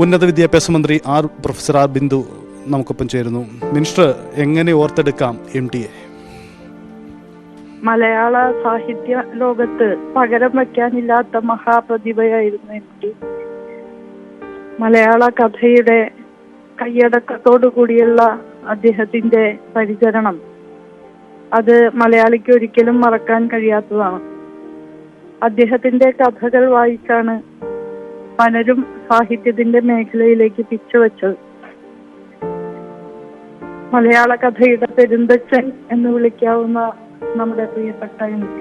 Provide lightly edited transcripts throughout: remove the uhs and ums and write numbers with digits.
ഉന്നത വിദ്യാഭ്യാസ മന്ത്രി പ്രൊഫസർ ആർ ബിന്ദു നമുക്കൊപ്പം ചേരുന്നു. മിനിസ്റ്റർ, എങ്ങനെ ഓർത്തെടുക്കാം MTയെ? മലയാള സാഹിത്യ ലോകത്ത് പകരം വയ്ക്കാനില്ലാത്ത മഹാപ്രതിഭയായിരുന്നു MT. മലയാള കഥയുടെ കൈയടക്കത്തോടു കൂടിയുള്ള അദ്ദേഹത്തിന്റെ പരിചരണം അത് മലയാളിക്ക് ഒരിക്കലും മറക്കാൻ കഴിയാത്തതാണ്. അദ്ദേഹത്തിന്റെ കഥകൾ വായിച്ചാണ് പലരും സാഹിത്യത്തിന്റെ മേഖലയിലേക്ക് പിച്ചുവെച്ചത്. മലയാള കഥയുടെ പെരുന്തച്ഛൻ എന്ന് വിളിക്കാവുന്ന നമ്മുടെ പ്രിയപ്പെട്ട MT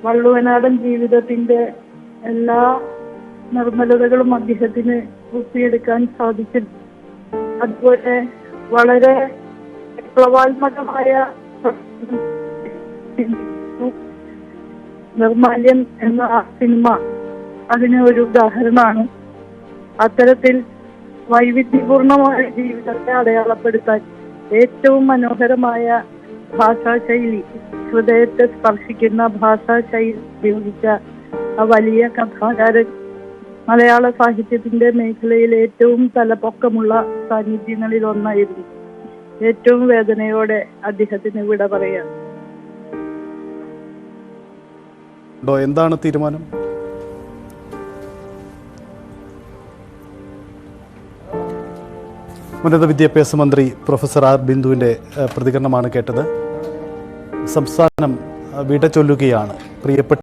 വള്ളുവനാടൻ ജീവിതത്തിന്റെ എല്ലാ നിർമ്മലതകളും അദ്ദേഹത്തിന് ഒപ്പിയെടുക്കാൻ സാധിച്ചു. അതുപോലെ വളരെ വിപ്ലവാത്മകമായ നിർമാല്യം എന്ന സിനിമ അതിന് ഒരു ഉദാഹരണമാണ്. അത്തരത്തിൽ വൈവിധ്യപൂർണമായ ജീവിതത്തെ അടയാളപ്പെടുത്താൻ ഏറ്റവും മനോഹരമായ ഭാഷാശൈലി, ഹൃദയത്തെ സ്പർശിക്കുന്ന ഭാഷാശൈലി ഉപയോഗിച്ച ആ വലിയ കഥാകാരൻ മലയാള സാഹിത്യത്തിന്റെ മേഖലയിൽ ഏറ്റവും തലപ്പൊക്കമുള്ള സാന്നിധ്യങ്ങളിൽ ഒന്നായിരുന്നു. ഏറ്റവും വേദനയോടെ അദ്ദേഹത്തിന് വിട പറയാം. എന്താണ് തീരുമാനം? ഉന്നത വിദ്യാഭ്യാസ മന്ത്രി പ്രൊഫസർ ആർ ബിന്ദുവിൻ്റെ പ്രതികരണമാണ് കേട്ടത്. സംസ്ഥാനം വിട ചൊല്ലുകയാണ് പ്രിയപ്പെട്ട